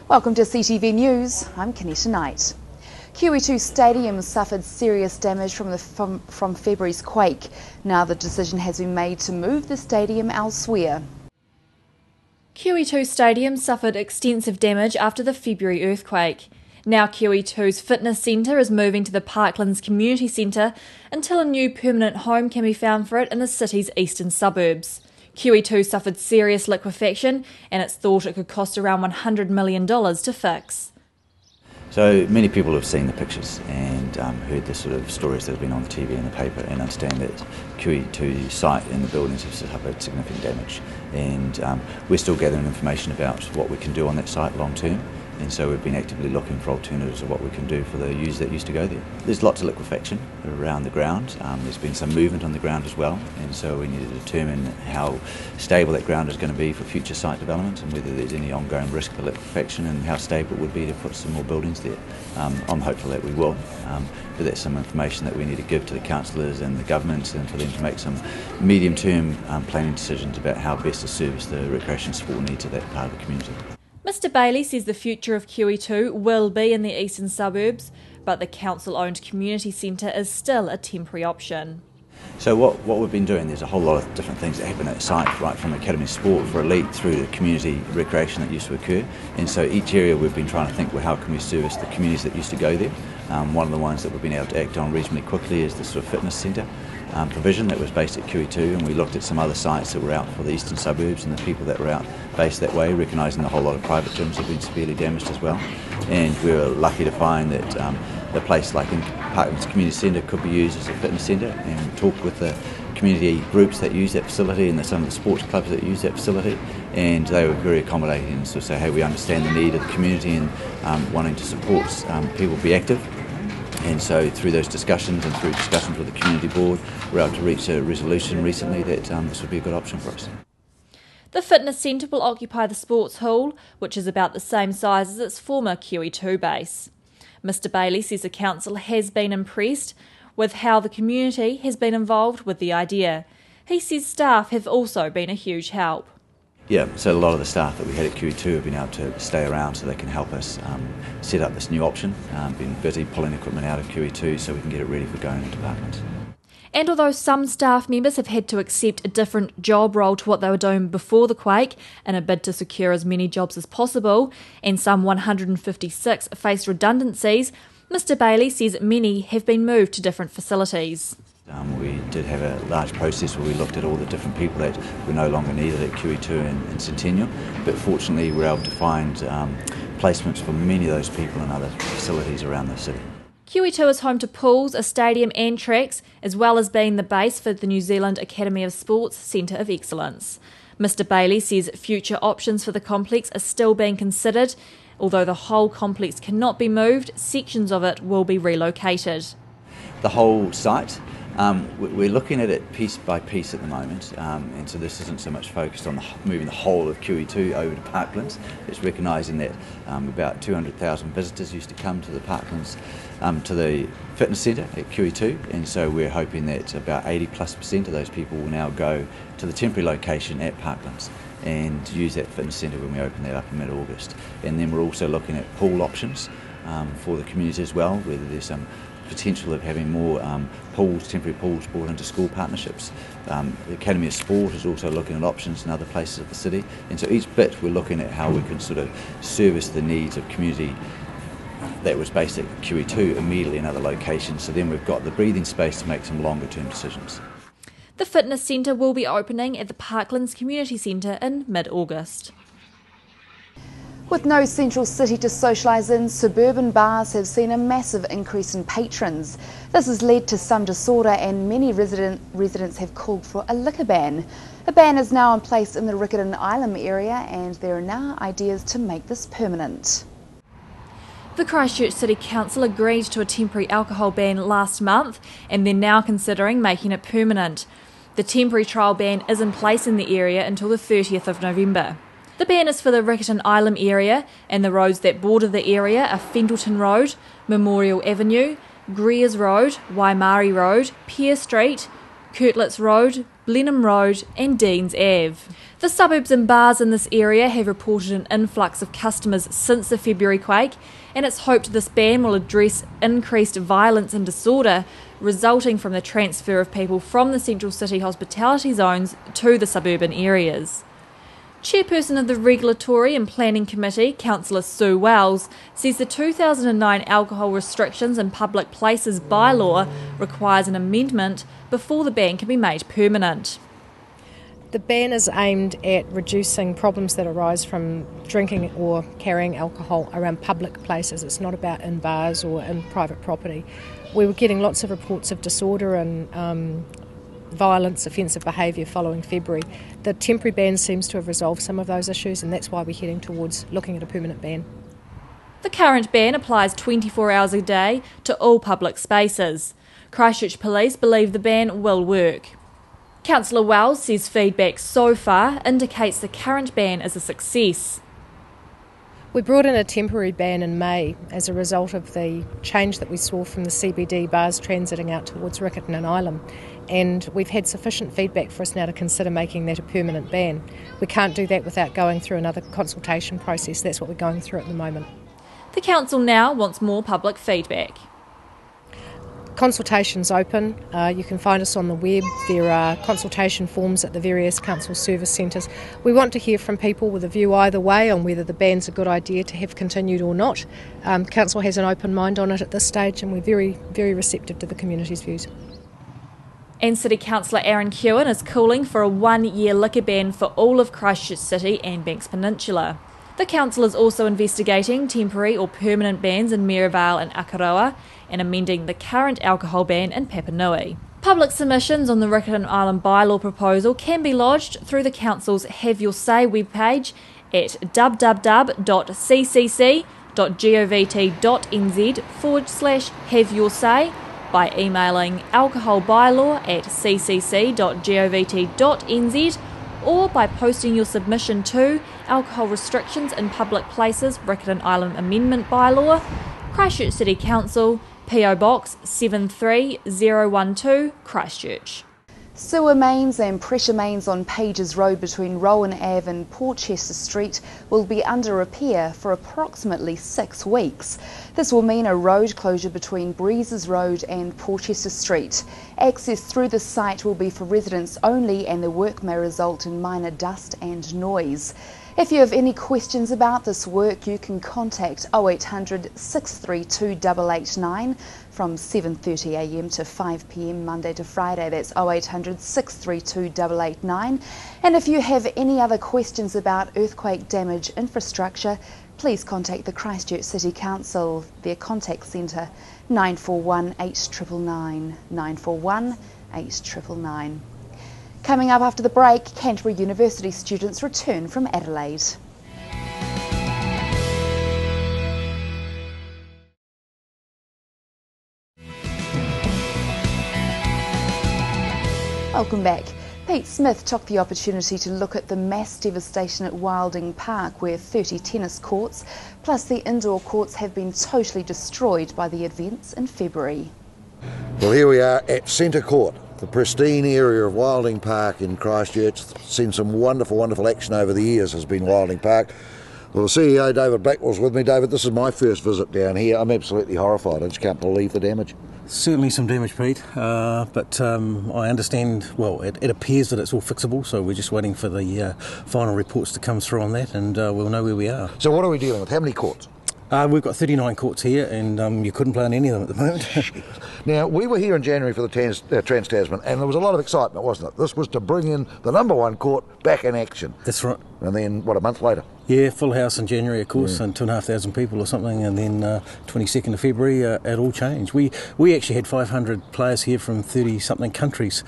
Welcome to CTV News. I'm Kenetta Knight. QE2 Stadium suffered serious damage from February's quake. Now the decision has been made to move the stadium elsewhere. QE2 Stadium suffered extensive damage after the February earthquake. Now QE2's fitness centre is moving to the Parklands Community Centre until a new permanent home can be found for it in the city's eastern suburbs. QE2 suffered serious liquefaction and it's thought it could cost around $100 million to fix. So many people have seen the pictures and heard the sort of stories that have been on the TV and the paper and understand that QE2 site and the buildings have suffered significant damage, and we're still gathering information about what we can do on that site long term, and so we've been actively looking for alternatives of what we can do for the users that used to go there. There's lots of liquefaction around the ground, there's been some movement on the ground as well, and so we need to determine how stable that ground is going to be for future site development and whether there's any ongoing risk for liquefaction and how stable it would be to put some more buildings there. I'm hopeful that we will, but that's some information that we need to give to the councillors and the government and for them to make some medium-term planning decisions about how best to service the recreation sport needs of that part of the community. Mr Bailey says the future of QE2 will be in the eastern suburbs, but the council-owned community centre is still a temporary option. So what we've been doing, there's a whole lot of different things that happen at the site, right from Academy Sport for elite through to community recreation that used to occur, and so each area we've been trying to think, well, how can we service the communities that used to go there. One of the ones that we've been able to act on reasonably quickly is the sort of fitness centre provision that was based at QE2, and we looked at some other sites that were out for the eastern suburbs and the people that were out based that way, recognising a whole lot of private gyms have been severely damaged as well, and we were lucky to find that a place like in Parklands Community Centre could be used as a fitness centre, and talked with the community groups that use that facility and some of the sports clubs that use that facility, and they were very accommodating and sort of say, hey, we understand the need of the community and wanting to support people be active. And so through those discussions and through discussions with the community board, we're able to reach a resolution recently that this would be a good option for us. The fitness centre will occupy the sports hall, which is about the same size as its former QE2 base. Mr Bailey says the council has been impressed with how the community has been involved with the idea. He says staff have also been a huge help. Yeah, so a lot of the staff that we had at QE2 have been able to stay around so they can help us set up this new option. Been busy pulling equipment out of QE2 so we can get it ready for going into Parklands. And although some staff members have had to accept a different job role to what they were doing before the quake in a bid to secure as many jobs as possible, and some 156 faced redundancies, Mr Bailey says many have been moved to different facilities. We did have a large process where we looked at all the different people that were no longer needed at QE2 and Centennial, but fortunately we were able to find placements for many of those people in other facilities around the city. QE2 is home to pools, a stadium and tracks, as well as being the base for the New Zealand Academy of Sports Centre of Excellence. Mr Bailey says future options for the complex are still being considered. Although the whole complex cannot be moved, sections of it will be relocated. The whole site, we're looking at it piece by piece at the moment, and so this isn't so much focused on moving the whole of QE2 over to Parklands. It's recognising that about 200,000 visitors used to come to the Parklands, to the fitness centre at QE2, and so we're hoping that about 80+% of those people will now go to the temporary location at Parklands and use that fitness centre when we open that up in mid-August. And then we're also looking at pool options for the community as well, whether there's some potential of having more temporary pools brought into school partnerships. The Academy of Sport is also looking at options in other places of the city, and so each bit we're looking at how we can sort of service the needs of community that was based at QE2 immediately in other locations, so then we've got the breathing space to make some longer term decisions. The fitness centre will be opening at the Parklands Community Centre in mid-August. With no central city to socialise in, suburban bars have seen a massive increase in patrons. This has led to some disorder and many residents have called for a liquor ban. A ban is now in place in the Riccarton Island area and there are now ideas to make this permanent. The Christchurch City Council agreed to a temporary alcohol ban last month and they're now considering making it permanent. The temporary trial ban is in place in the area until the 30th of November. The ban is for the Riccarton Island area, and the roads that border the area are Fendleton Road, Memorial Avenue, Greers Road, Waimari Road, Pier Street, Kirtlets Road, Blenheim Road and Deans Ave. The suburbs and bars in this area have reported an influx of customers since the February quake, and it's hoped this ban will address increased violence and disorder resulting from the transfer of people from the central city hospitality zones to the suburban areas. Chairperson of the Regulatory and Planning Committee, Councillor Sue Wells, says the 2009 alcohol restrictions in public places bylaw requires an amendment before the ban can be made permanent. The ban is aimed at reducing problems that arise from drinking or carrying alcohol around public places. It's not about in bars or in private property. We were getting lots of reports of disorder and violence, offensive behaviour following February. The temporary ban seems to have resolved some of those issues, and that's why we're heading towards looking at a permanent ban. The current ban applies 24 hours a day to all public spaces. Christchurch Police believe the ban will work. Councillor Wells says feedback so far indicates the current ban is a success. We brought in a temporary ban in May as a result of the change that we saw from the CBD bars transiting out towards Riccarton and Ilam, and we've had sufficient feedback for us now to consider making that a permanent ban. We can't do that without going through another consultation process. That's what we're going through at the moment. The council now wants more public feedback. Consultation's open. You can find us on the web. There are consultation forms at the various council service centres. We want to hear from people with a view either way on whether the ban's a good idea to have continued or not. Council has an open mind on it at this stage, and we're very, very receptive to the community's views. And City Councillor Aaron Kewen is calling for a 1-year liquor ban for all of Christchurch City and Banks Peninsula. The council is also investigating temporary or permanent bans in Maryvale and Akaroa and amending the current alcohol ban in Papanui. Public submissions on the Riccarton Island bylaw proposal can be lodged through the council's Have Your Say webpage at www.ccc.govt.nz/have-your-say by emailing alcoholbylaw@ccc.govt.nz or by posting your submission to Alcohol Restrictions in Public Places Riccarton Island Amendment Bylaw, Christchurch City Council, PO Box 73012, Christchurch. Sewer mains and pressure mains on Pages Road between Rowan Ave and Portchester Street will be under repair for approximately 6 weeks. This will mean a road closure between Breezes Road and Portchester Street. Access through the site will be for residents only, and the work may result in minor dust and noise. If you have any questions about this work, you can contact 0800 632 889 from 7:30am to 5pm Monday to Friday. That's 0800 632 889. And if you have any other questions about earthquake damage infrastructure, please contact the Christchurch City Council, their contact centre 941 8999 941 8999. Coming up after the break, Canterbury University students return from Adelaide. Welcome back. Pete Smith took the opportunity to look at the mass devastation at Wilding Park, where 30 tennis courts plus the indoor courts have been totally destroyed by the events in February. Well, here we are at Centre Court, the pristine area of Wilding Park in Christchurch. Seen some wonderful, wonderful action over the years, has been Wilding Park. Well, the CEO, David Blackwell's with me. David, this is my first visit down here. I'm absolutely horrified. I just can't believe the damage. Certainly some damage, Pete, but I understand, well, it appears that it's all fixable, so we're just waiting for the final reports to come through on that, and we'll know where we are. So what are we dealing with? How many courts? We've got 39 courts here, and you couldn't play on any of them at the moment. Now, we were here in January for the Trans-Tasman, and there was a lot of excitement, wasn't it? This was to bring in the number one court back in action. That's right. And then, what, a month later? Yeah, full house in January, of course, and 2,500 people or something, and then 22nd of February, it all changed. We actually had 500 players here from 30-something countries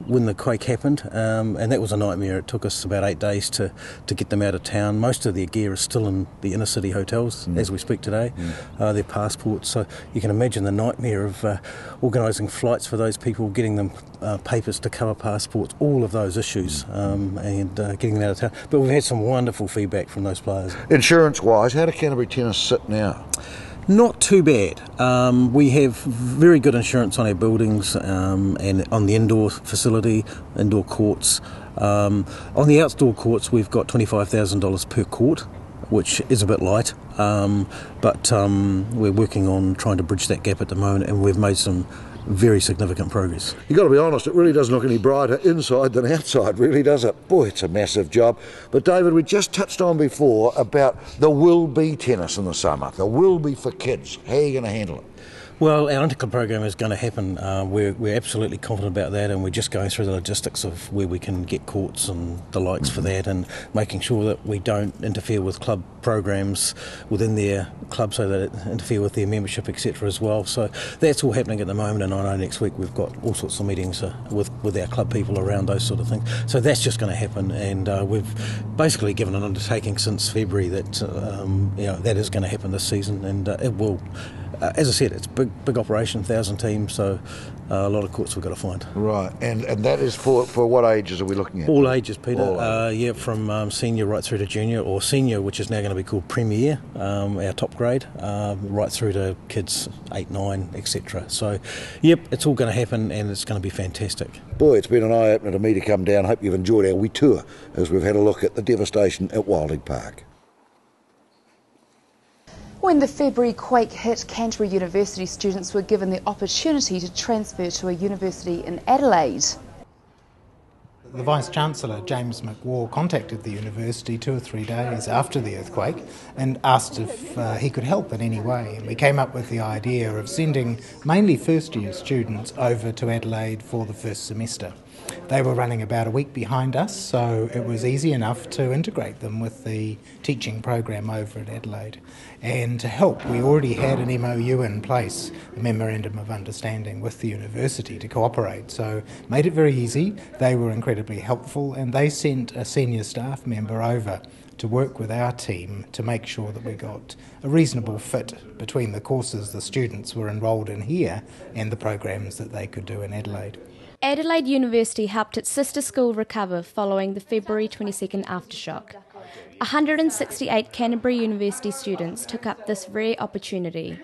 when the quake happened, and that was a nightmare. It took us about 8 days to get them out of town. Most of their gear is still in the inner city hotels as we speak today, their passports. So you can imagine the nightmare of organising flights for those people, getting them papers to cover passports, all of those issues, and getting them out of town. But we've had some wonderful feedback from those players. Insurance-wise, how do Canterbury Tennis sit now? Not too bad. We have very good insurance on our buildings and on the indoor facility, indoor courts. On the outdoor courts, we've got $25,000 per court, which is a bit light, but we're working on trying to bridge that gap at the moment, and we've made some very significant progress. You've got to be honest, it really doesn't look any brighter inside than outside, really, does it? Boy, it's a massive job. But David, we just touched on before about there will be tennis in the summer. There will be for kids. How are you going to handle it? Well, our interclub program is going to happen. We're absolutely confident about that, and we're just going through the logistics of where we can get courts and the likes for that, and making sure that we don't interfere with club programs within their club so that it interfere with their membership, etc. as well. So that's all happening at the moment, and I know next week we've got all sorts of meetings with our club people around those sort of things. So that's just going to happen, and we've basically given an undertaking since February that that is going to happen this season, and it will. As I said, it's a big operation, 1,000 teams, so a lot of courts we've got to find. Right, and that is for what ages are we looking at? All ages, Peter. Yeah, from senior right through to junior, or senior, which is now going to be called Premier, our top grade, right through to kids 8, 9, etc. So, yep, it's all going to happen, and it's going to be fantastic. Boy, it's been an eye-opener to me to come down. Hope you've enjoyed our wee tour as we've had a look at the devastation at Wilding Park. When the February quake hit, Canterbury University students were given the opportunity to transfer to a university in Adelaide. The Vice-Chancellor, James McWaugh, contacted the university 2 or 3 days after the earthquake and asked if he could help in any way. And we came up with the idea of sending mainly first-year students over to Adelaide for the first semester. They were running about a week behind us, so it was easy enough to integrate them with the teaching program over at Adelaide. And to help, we already had an MOU in place, a Memorandum of Understanding with the university to cooperate, so made it very easy. They were incredibly helpful, and they sent a senior staff member over to work with our team to make sure that we got a reasonable fit between the courses the students were enrolled in here and the programs that they could do in Adelaide. Adelaide University helped its sister school recover following the February 22nd aftershock. 168 Canterbury University students took up this rare opportunity.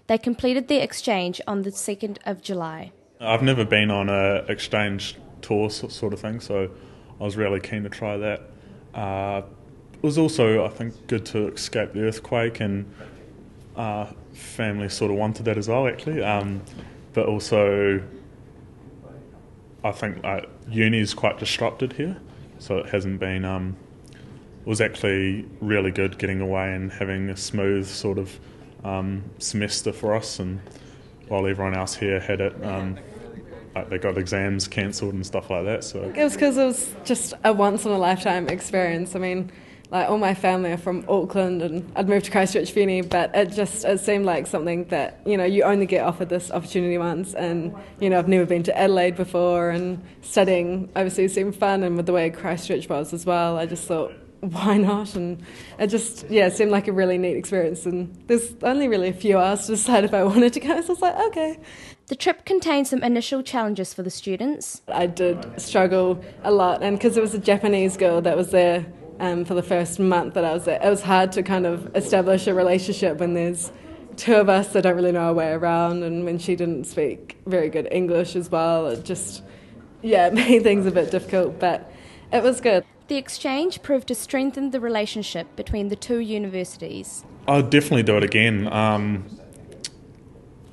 They completed their exchange on the 2nd of July. I've never been on an exchange tour sort of thing, so I was really keen to try that. It was also, I think, good to escape the earthquake, and family sort of wanted that as well, actually. But also, I think uni is quite disrupted here, so it hasn't been. It was actually really good getting away and having a smooth sort of semester for us, and while everyone else here had it, they got exams cancelled and stuff like that. So it was because it was just a once in a lifetime experience. I mean, like, all my family are from Auckland, and I'd moved to Christchurch for uni, but it seemed like something that, you only get offered this opportunity once, and, I've never been to Adelaide before, and studying overseas seemed fun, and with the way Christchurch was as well, I just thought, why not? And it just, seemed like a really neat experience, and there's only really a few hours to decide if I wanted to go, so I was like, okay. The trip contained some initial challenges for the students. I did struggle a lot, and because there was a Japanese girl that was there for the first month that I was there, it was hard to kind of establish a relationship when there's two of us that don't really know our way around, and when she didn't speak very good English as well, it just, made things a bit difficult, but it was good. The exchange proved to strengthen the relationship between the two universities. I'd definitely do it again.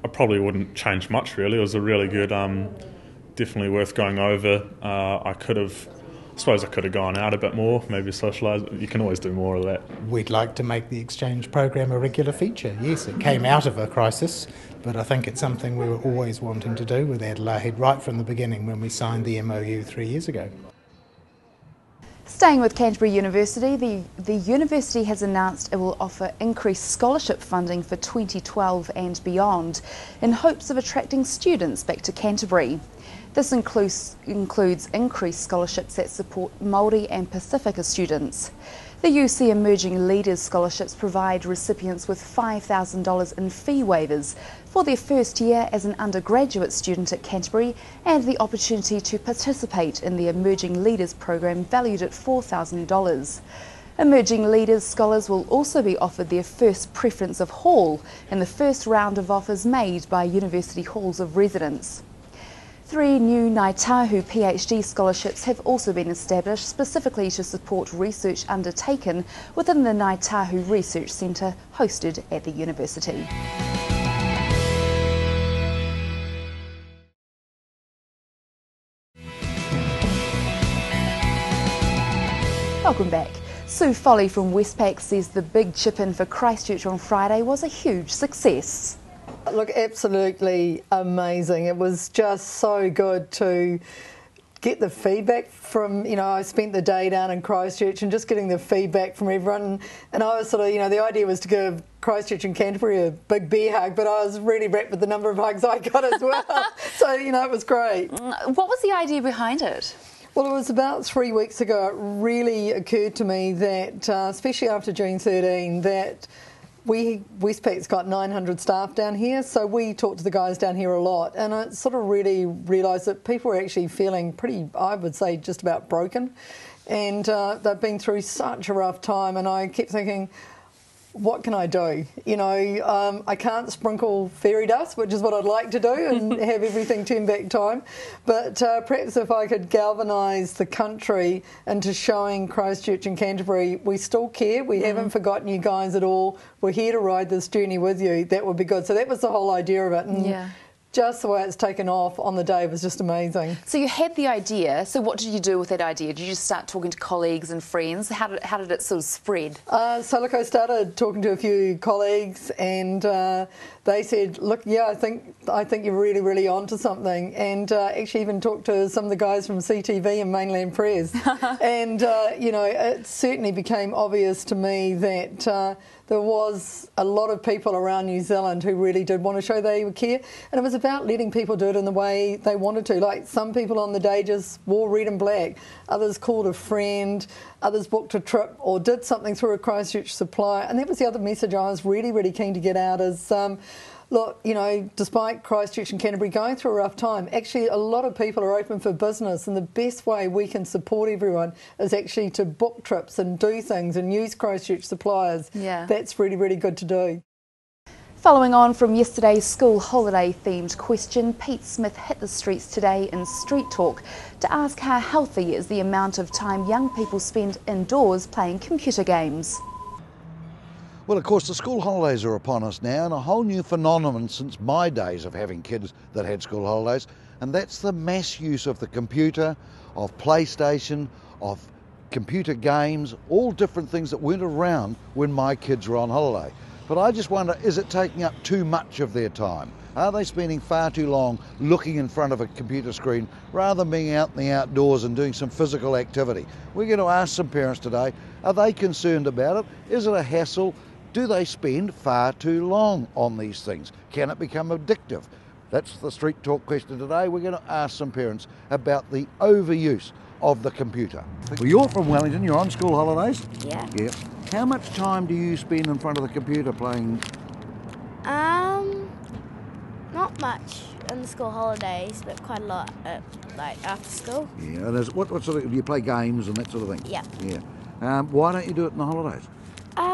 I probably wouldn't change much, really. It was a really good, definitely worth going over. I suppose I could have gone out a bit more, maybe socialise. You can always do more of that. We'd like to make the exchange program a regular feature. Yes, it came out of a crisis, but I think it's something we were always wanting to do with Adelaide right from the beginning when we signed the MOU 3 years ago. Staying with Canterbury University, the university has announced it will offer increased scholarship funding for 2012 and beyond in hopes of attracting students back to Canterbury. This includes increased scholarships that support Māori and Pasifika students. The UC Emerging Leaders Scholarships provide recipients with $5,000 in fee waivers for their first year as an undergraduate student at Canterbury, and the opportunity to participate in the Emerging Leaders program valued at $4,000. Emerging Leaders scholars will also be offered their first preference of hall in the first round of offers made by University Halls of Residence. 3 new Ngāi Tahu PhD scholarships have also been established specifically to support research undertaken within the Ngāi Tahu Research Centre hosted at the university. Welcome back. Sue Foley from Westpac says the big chip-in for Christchurch on Friday was a huge success. Look, absolutely amazing. It was just so good to get the feedback from, I spent the day down in Christchurch and just getting the feedback from everyone. And I was sort of, the idea was to give Christchurch and Canterbury a big bear hug, but I was really wrapped with the number of hugs I got as well. So, it was great. What was the idea behind it? Well, it was about 3 weeks ago. It really occurred to me that, especially after June 13, that Westpac's got 900 staff down here, so we talk to the guys down here a lot, and I sort of really realised that people were actually feeling pretty, I would say, just about broken, and they've been through such a rough time, and I kept thinking, what can I do? I can't sprinkle fairy dust, which is what I'd like to do, and have everything turn back time. But perhaps if I could galvanise the country into showing Christchurch and Canterbury we still care, we haven't forgotten you guys at all, we're here to ride this journey with you, that would be good. So that was the whole idea of it. And just the way it's taken off on the day was just amazing. So you had the idea, so what did you do with that idea? Did you just start talking to colleagues and friends? How did it sort of spread? So look, I started talking to a few colleagues, and they said, look, yeah, I think you're really, really onto something, and actually even talked to some of the guys from CTV and Mainland Press. And, it certainly became obvious to me that there was a lot of people around New Zealand who really did want to show they would care, and it was about letting people do it in the way they wanted to. Like, some people on the day just wore red and black, others called a friend, others booked a trip or did something through a Christchurch supplier, and that was the other message I was really, really keen to get out is, look, despite Christchurch and Canterbury going through a rough time, actually a lot of people are open for business, and the best way we can support everyone is actually to book trips and do things and use Christchurch suppliers. Yeah. That's really, really good to do. Following on from yesterday's school holiday themed question, Pete Smith hit the streets today in Street Talk to ask how healthy is the amount of time young people spend indoors playing computer games. Well, of course, the school holidays are upon us now, and a whole new phenomenon since my days of having kids that had school holidays, and that's the mass use of the computer, of PlayStation, of computer games, all different things that weren't around when my kids were on holiday. But I just wonder, is it taking up too much of their time? Are they spending far too long looking in front of a computer screen rather than being out in the outdoors and doing some physical activity? We're going to ask some parents today, are they concerned about it? Is it a hassle? Do they spend far too long on these things? Can it become addictive? That's the Street Talk question today. We're going to ask some parents about the overuse of the computer. Well, you're from Wellington, you're on school holidays? Yeah. Yeah. How much time do you spend in front of the computer playing? Not much in the school holidays, but quite a lot at, after school. Yeah, and what sort of, do you play games and that sort of thing? Yeah. Yeah. Why don't you do it in the holidays?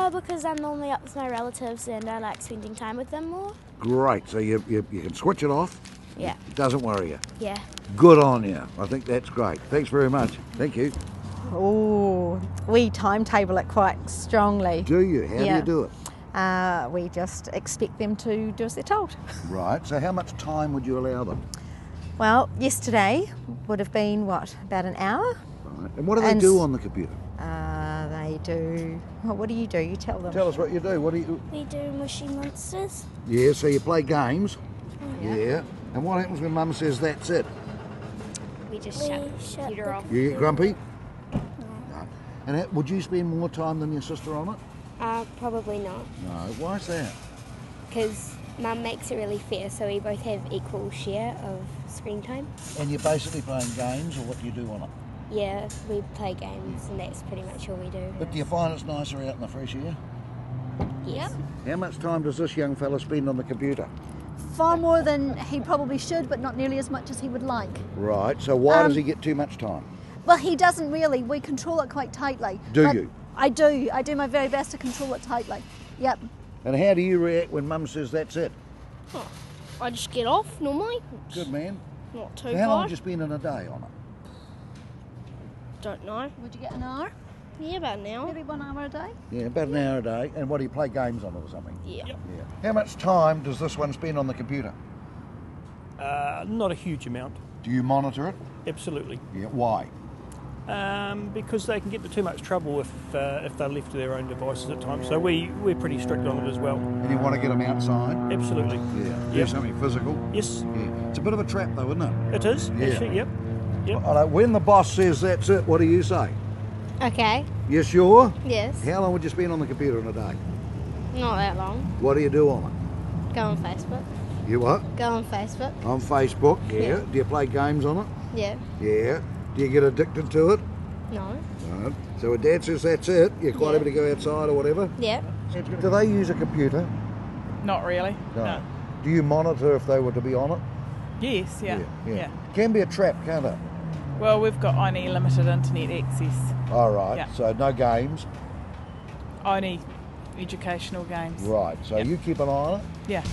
Because I'm normally up with my relatives and I like spending time with them more. Great, so you can switch it off? Yeah. It doesn't worry you? Yeah. Good on you. I think that's great. Thanks very much. Thank you. Oh, we timetable it quite strongly. Do you? How do you do it? We just expect them to do as they're told. Right, so how much time would you allow them? Well, yesterday would have been, about an hour? Right, and what do they do on the computer? They do... Well, what do? You tell them. Tell us what you do. What do you... We do Mushy Monsters. Yeah, so you play games. Yeah. And what happens when Mum says that's it? We just shut the computer off. You get grumpy? No. And would you spend more time than your sister on it? Probably not. No. Why is that? Because Mum makes it really fair, so we both have equal share of screen time. And you're basically playing games, or what do you do on it? Yeah, we play games, and that's pretty much all we do. But do you find it's nicer out in the fresh air? Yes. How much time does this young fella spend on the computer? Far more than he probably should, but not nearly as much as he would like. Right, so why does he get too much time? Well, he doesn't really. We control it quite tightly. Do you? I do my very best to control it tightly. Yep. And how do you react when Mum says that's it? Oh, I just get off normally. Good man. Not too So how long high. have you spent in a day on it? Don't know. Would you get an hour? Yeah, about an hour. Maybe 1 hour a day? Yeah, about an hour a day. And what, do you play games on it or something? Yeah. Yeah. How much time does this one spend on the computer? Not a huge amount. Do you monitor it? Absolutely. Yeah. Why? Because they can get into too much trouble if they're left to their own devices at times. So we're pretty strict on it as well. And you want to get them outside? Absolutely. Yeah. Do something physical? Yes. Yeah. It's a bit of a trap though, isn't it? It is, Yeah. actually, yep. When the boss says that's it, what do you say? Okay. You sure? Yes. How long would you spend on the computer in a day? Not that long. What do you do on it? Go on Facebook. You what? Go on Facebook. On Facebook? Yeah. Do you play games on it? Yeah. Yeah. Do you get addicted to it? No. No. So when Dad says that's it, you're quite able to go outside or whatever? Yeah. Do they use a computer? Not really. No. Do you monitor if they were to be on it? Yes, yeah. Can be a trap, can't it? Well, we've got only limited internet access. All right. Yeah. So no games? Only educational games. Right. So you keep an eye on it? Yeah.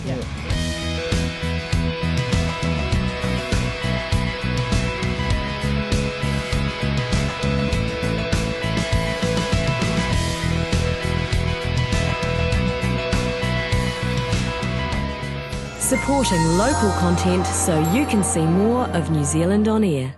Supporting local content so you can see more of New Zealand on air.